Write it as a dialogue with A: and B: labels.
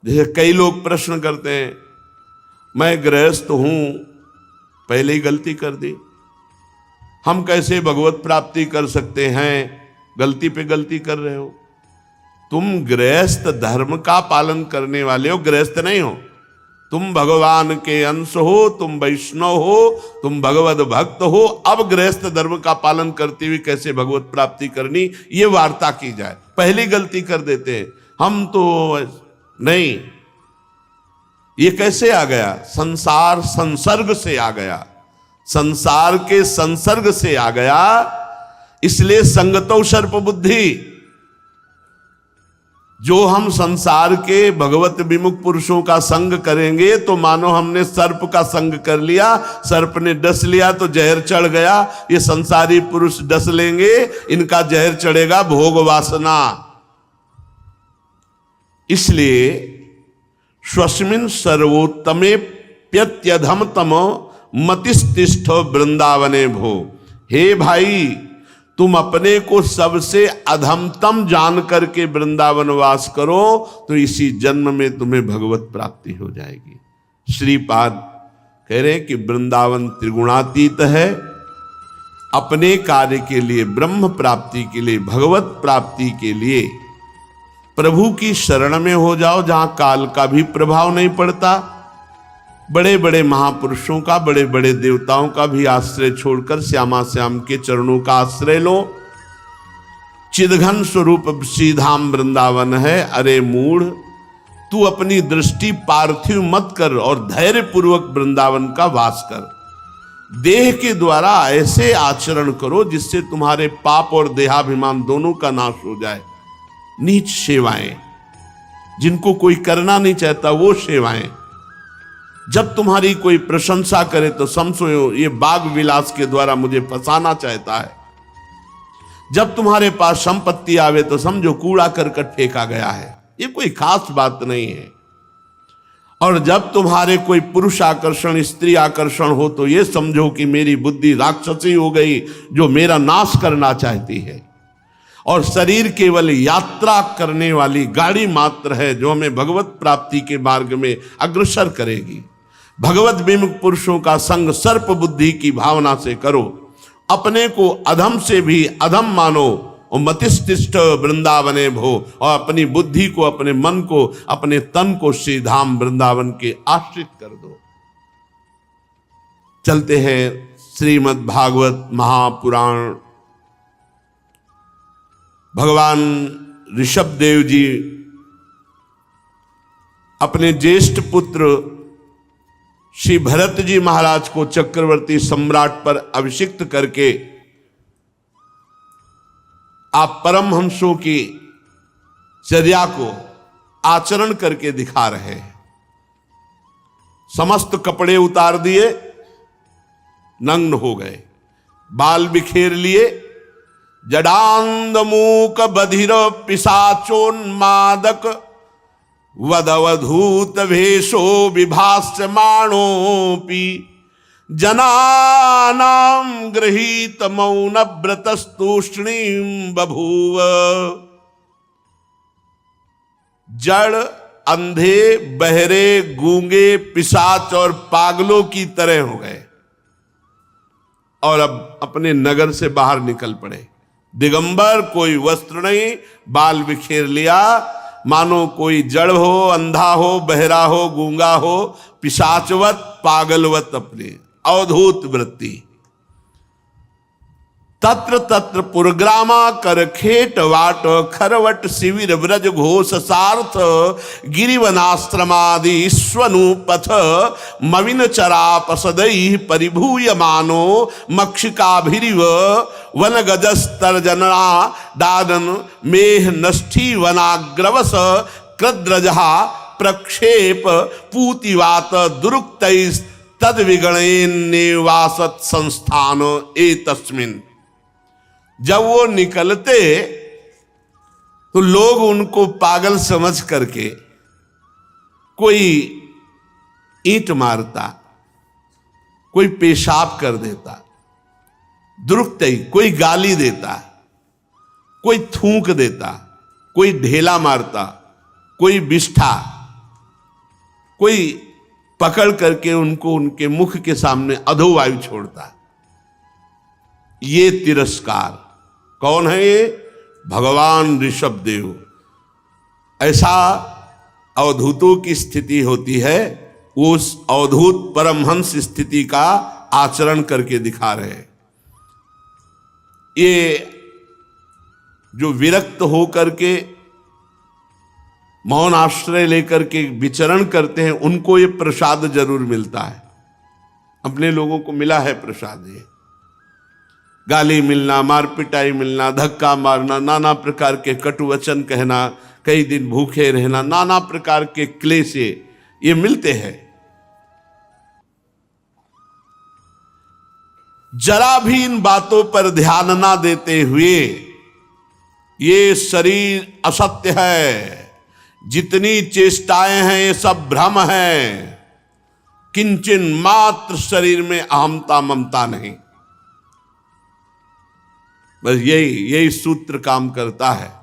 A: जैसे कई लोग प्रश्न करते हैं, मैं गृहस्थ हूं, पहले ही गलती कर दी, हम कैसे भगवत प्राप्ति कर सकते हैं? गलती पे गलती कर रहे हो। तुम गृहस्थ धर्म का पालन करने वाले हो, गृहस्थ नहीं हो। तुम भगवान के अंश हो, तुम वैष्णव हो, तुम भगवत भक्त हो। अब गृहस्थ धर्म का पालन करते हुए कैसे भगवत प्राप्ति करनी, ये वार्ता की जाए। पहली गलती कर देते हैं हम तो नहीं। ये कैसे आ गया? संसार संसर्ग से आ गया, संसार के संसर्ग से आ गया। इसलिए संगतो सर्प बुद्धि। जो हम संसार के भगवत विमुख पुरुषों का संग करेंगे तो मानो हमने सर्प का संग कर लिया, सर्प ने डस लिया तो जहर चढ़ गया। ये संसारी पुरुष डस लेंगे, इनका जहर चढ़ेगा भोग वासना। इसलिए स्वस्मिन् सर्वोत्तमे प्यत्यधम तम मतिस्तिष्ठ वृंदावने भो। हे भाई, तुम अपने को सबसे अधमतम जान करके वृंदावन वास करो, तो इसी जन्म में तुम्हें भगवत प्राप्ति हो जाएगी। श्रीपाद कह रहे हैं कि वृंदावन त्रिगुणातीत है। अपने कार्य के लिए, ब्रह्म प्राप्ति के लिए, भगवत प्राप्ति के लिए प्रभु की शरण में हो जाओ, जहां काल का भी प्रभाव नहीं पड़ता। बड़े बड़े महापुरुषों का, बड़े बड़े देवताओं का भी आश्रय छोड़कर श्यामा श्याम के चरणों का आश्रय लो। चिदघन स्वरूप श्रीधाम वृंदावन है। अरे मूढ़, तू अपनी दृष्टि पार्थिव मत कर और धैर्य पूर्वक वृंदावन का वास कर। देह के द्वारा ऐसे आचरण करो जिससे तुम्हारे पाप और देहाभिमान दोनों का नाश हो जाए। नीच सेवाएं, जिनको कोई करना नहीं चाहता वो सेवाएं। जब तुम्हारी कोई प्रशंसा करे तो समझो ये बाग विलास के द्वारा मुझे फंसाना चाहता है। जब तुम्हारे पास संपत्ति आवे तो समझो कूड़ा करकट फेंका गया है, ये कोई खास बात नहीं है। और जब तुम्हारे कोई पुरुष आकर्षण, स्त्री आकर्षण हो तो ये समझो कि मेरी बुद्धि राक्षसी हो गई जो मेरा नाश करना चाहती है। और शरीर केवल यात्रा करने वाली गाड़ी मात्र है जो हमें भगवत प्राप्ति के मार्ग में अग्रसर करेगी। भगवत विमुख पुरुषों का संग सर्प बुद्धि की भावना से करो। अपने को अधम से भी अधम मानो और मतिस्तिष्ठ वृंदावने भो। और अपनी बुद्धि को, अपने मन को, अपने तन को श्री धाम वृंदावन के आश्रित कर दो। चलते हैं श्रीमद् भागवत महापुराण। भगवान ऋषभदेव जी अपने ज्येष्ठ पुत्र श्री भरत जी महाराज को चक्रवर्ती सम्राट पर अभिषिक्त करके आप परमहंसों की चर्या को आचरण करके दिखा रहे हैं। समस्त कपड़े उतार दिए, नग्न हो गए, बाल बिखेर लिए, जडांद मूक बधिर पिशाचोन्मादक वदवधूत भेषो विभास्यमाणोऽपि जनानां गृहीत मौन व्रतस्तूष्णीं बभूव। जड़, अंधे, बहरे, गूंगे, पिशाच और पागलों की तरह हो गए और अब अपने नगर से बाहर निकल पड़े। दिगंबर, कोई वस्त्र नहीं, बाल बिखेर लिया, मानो कोई जड़ हो, अंधा हो, बहरा हो, गूंगा हो, पिशाचवत, पागलवत अपने अवधूत वृत्ति। तत्र तत्र पुरग्रामा करखेट वाट खरवट शिविर व्रज घोष सार्थ गिरिवनाश्रमादि स्वनुपथ मविन चरापसदै परिभूय मानो मक्षिकाभिरिव वन गजस्तर्जना दादन मेह नष्ठी वनाग्रवस कृद्रजहा प्रक्षेप पूतिवात दुरुक्तैस् तद विगणेन निवासत संस्थान एतस्मिन्। जब वो निकलते तो लोग उनको पागल समझ करके कोई ईंट मारता, कोई पेशाब कर देता, दुरुक्तई कोई गाली देता, कोई थूक देता, कोई ढेला मारता, कोई बिष्ठा, कोई पकड़ करके उनको उनके मुख के सामने अधोवायु छोड़ता है। ये तिरस्कार। कौन है ये? भगवान ऋषभदेव। ऐसा अवधूतों की स्थिति होती है, उस अवधूत परमहंस स्थिति का आचरण करके दिखा रहे हैं। ये जो विरक्त होकर के मौन आश्रय लेकर के विचरण करते हैं, उनको ये प्रसाद जरूर मिलता है। अपने लोगों को मिला है प्रसाद। ये गाली मिलना, मार पिटाई मिलना, धक्का मारना, नाना प्रकार के कटु वचन कहना, कई दिन भूखे रहना, नाना प्रकार के क्लेश ये मिलते हैं। जरा भी इन बातों पर ध्यान ना देते हुए, ये शरीर असत्य है, जितनी चेष्टाएं हैं ये सब भ्रम है, किंचन मात्र शरीर में अहमता ममता नहीं। बस यही सूत्र काम करता है।